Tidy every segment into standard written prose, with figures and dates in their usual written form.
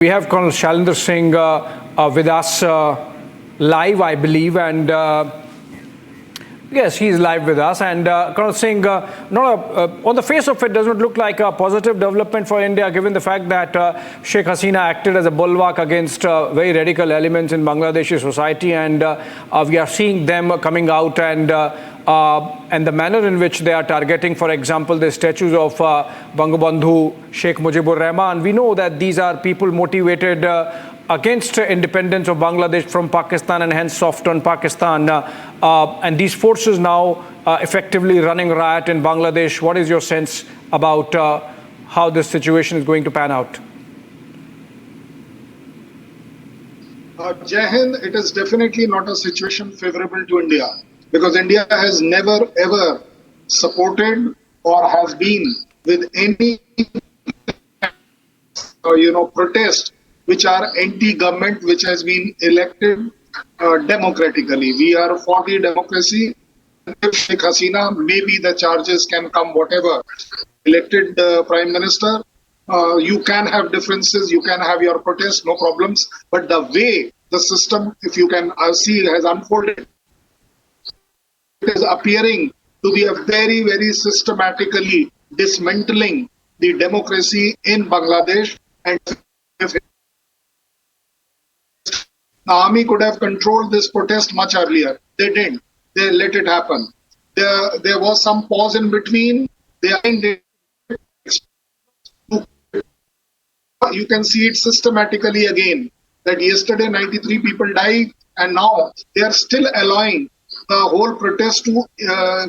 We have Colonel Shailendra Singh with us live, I believe, and yes, he's live with us. And Colonel Singh, on the face of it, doesn't look like a positive development for India, given the fact that Sheikh Hasina acted as a bulwark against very radical elements in Bangladeshi society, and we are seeing them coming out and the manner in which they are targeting, for example, the statues of Bangabandhu Sheikh Mujibur Rahman. We know that these are people motivated against independence of Bangladesh from Pakistan and hence soft on Pakistan. And these forces now effectively running riot in Bangladesh. What is your sense about how this situation is going to pan out? Jai Hind, it is definitely not a situation favorable to India, because India has never ever supported or has been with any protest which are anti-government, which has been elected democratically. We are for the democracy. If Sheikh Hasina, maybe the charges can come, whatever, elected Prime Minister, you can have differences, you can have your protests, no problems. But the way the system, if you can see, has unfolded, it is appearing to be a very, very systematically dismantling the democracy in Bangladesh. And if the army could have controlled this protest much earlier, they didn't. They let it happen. There was some pause in between. You can see it systematically again, that yesterday 93 people died, and now they are still allowing the whole protest to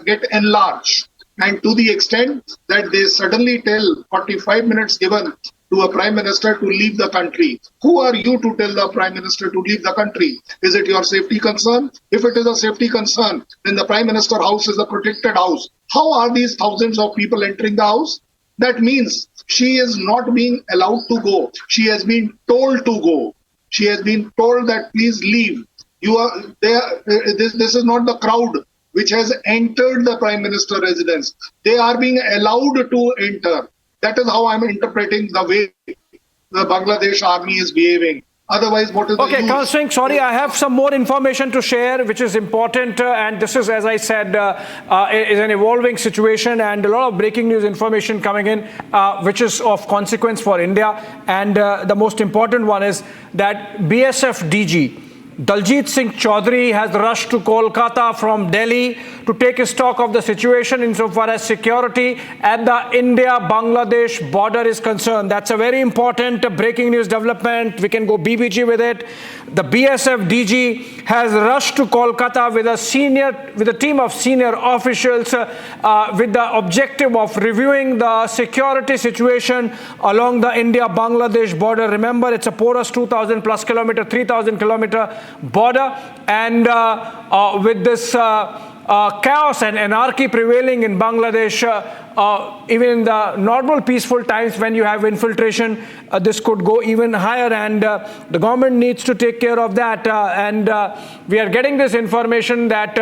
get enlarged, and to the extent that they suddenly tell 45 minutes given to a Prime Minister to leave the country. Who are you to tell the Prime Minister to leave the country? Is it your safety concern? If it is a safety concern, then the Prime Minister house is a protected house. How are these thousands of people entering the house? That means she is not being allowed to go. She has been told to go. She has been told that please leave. You are there. This is not the crowd which has entered the Prime Minister residence. They are being allowed to enter. That is how I'm interpreting the way the Bangladesh army is behaving. Otherwise, what is the Okay, Colonel Singh, sorry, I have some more information to share, which is important. And this is, as I said, is an evolving situation and a lot of breaking news information coming in, which is of consequence for India. And the most important one is that BSF DG Daljit Singh Chaudhary has rushed to Kolkata from Delhi to take stock of the situation insofar as security at the India-Bangladesh border is concerned. That's a very important breaking news development. We can go BBG with it. The BSF DG has rushed to Kolkata with a team of senior officials with the objective of reviewing the security situation along the India-Bangladesh border. Remember, it's a porous 2,000 plus kilometer, 3,000 kilometer border, and with this chaos and anarchy prevailing in Bangladesh, even in the normal peaceful times when you have infiltration, this could go even higher, and the government needs to take care of that. And we are getting this information that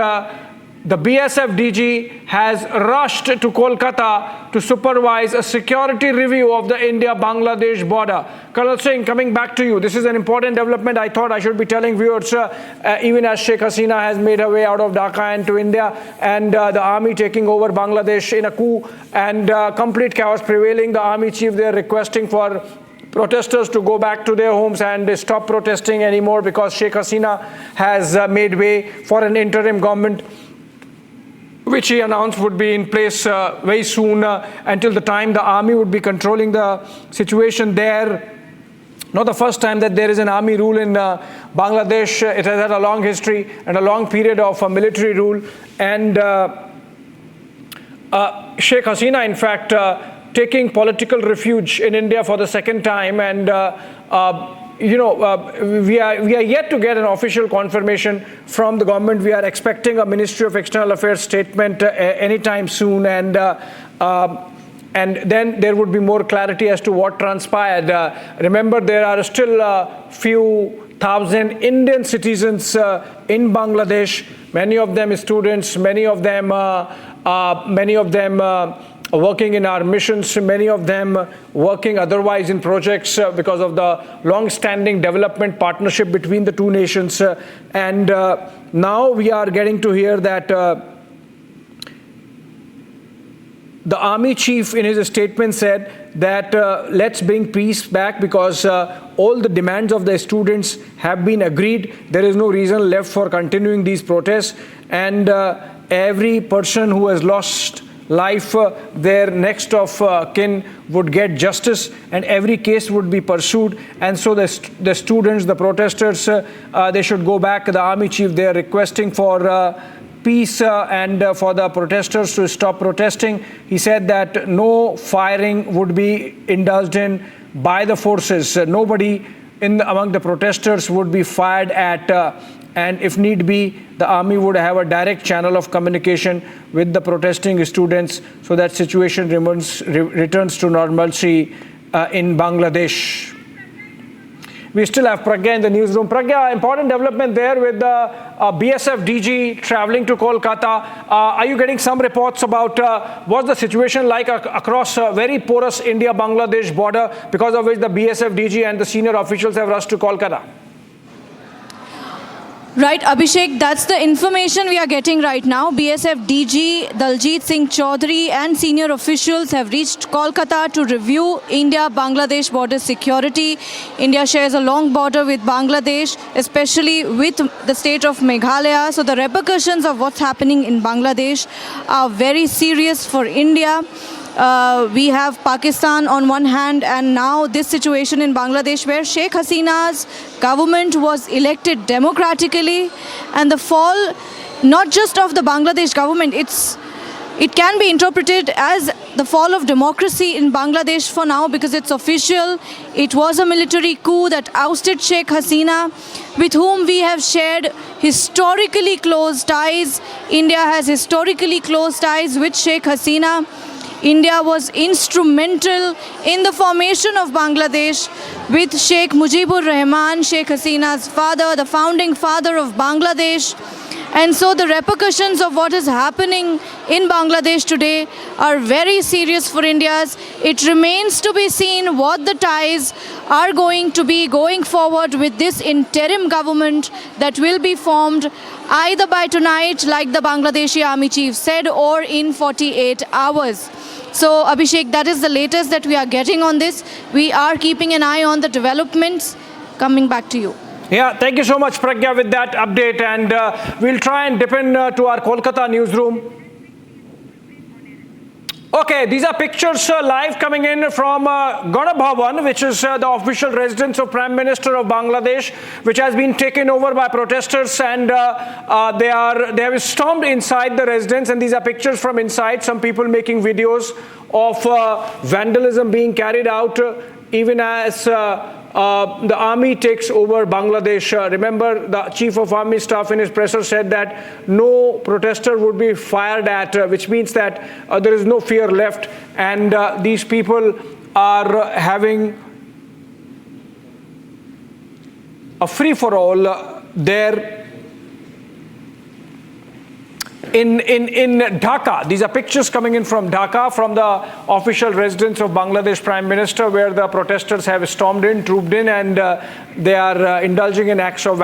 the BSF DG has rushed to Kolkata to supervise a security review of the India-Bangladesh border. Colonel Singh, coming back to you, this is an important development. I thought I should be telling viewers, even as Sheikh Hasina has made her way out of Dhaka and to India, and the army taking over Bangladesh in a coup and complete chaos prevailing, the army chief there requesting for protesters to go back to their homes and stop protesting anymore because Sheikh Hasina has made way for an interim government, which he announced would be in place very soon, until the time the army would be controlling the situation there. Not the first time that there is an army rule in Bangladesh. It has had a long history and a long period of military rule. And Sheikh Hasina, in fact, taking political refuge in India for the second time. And we are yet to get an official confirmation from the government. We are expecting a Ministry of External Affairs statement anytime soon, and then there would be more clarity as to what transpired. Remember, there are still a few thousand Indian citizens in Bangladesh. Many of them students. Many of them working in our missions, many of them working otherwise in projects because of the long-standing development partnership between the two nations. And now we are getting to hear that the army chief in his statement said that let's bring peace back because all the demands of the students have been agreed. There is no reason left for continuing these protests. And every person who has lost life, their next of kin would get justice, and every case would be pursued. And so the students, the protesters, they should go back. The army chief, they are requesting for peace and for the protesters to stop protesting. He said that no firing would be indulged in by the forces. Nobody among the protesters would be fired at, and if need be, the army would have a direct channel of communication with the protesting students so that situation returns to normalcy in Bangladesh. We still have Pragya in the newsroom. Pragya, important development there with the BSF DG traveling to Kolkata. Are you getting some reports about what's the situation like across very porous India-Bangladesh border, because of which the BSF DG and the senior officials have rushed to Kolkata? Right, Abhishek, that's the information we are getting right now. BSF DG Daljit Singh Chaudhary and senior officials have reached Kolkata to review India-Bangladesh border security. India shares a long border with Bangladesh, especially with the state of Meghalaya. So the repercussions of what's happening in Bangladesh are very serious for India. We have Pakistan on one hand, and now this situation in Bangladesh where Sheikh Hasina's government was elected democratically, and the fall not just of the Bangladesh government, it can be interpreted as the fall of democracy in Bangladesh for now, because it's official. It was a military coup that ousted Sheikh Hasina, with whom we have shared historically close ties. India has historically close ties with Sheikh Hasina. India was instrumental in the formation of Bangladesh with Sheikh Mujibur Rahman, Sheikh Hasina's father, the founding father of Bangladesh. And so the repercussions of what is happening in Bangladesh today are very serious for India. It remains to be seen what the ties are going to be going forward with this interim government that will be formed either by tonight, like the Bangladeshi army chief said, or in 48 hours. So, Abhishek, that is the latest that we are getting on this. We are keeping an eye on the developments. Coming back to you. Yeah, thank you so much, Pragya, with that update. And we'll try and dip in to our Kolkata newsroom. Okay, these are pictures live coming in from Gana Bhavan, which is the official residence of Prime Minister of Bangladesh, which has been taken over by protesters, and they have stormed inside the residence, and these are pictures from inside. Some people making videos of vandalism being carried out even as the army takes over Bangladesh. Remember, the chief of army staff in his presser said that no protester would be fired at, which means that there is no fear left, and these people are having a free-for-all there in Dhaka. These are pictures coming in from Dhaka, from the official residence of Bangladesh Prime Minister, where the protesters have stormed in, trooped in, and they are indulging in acts of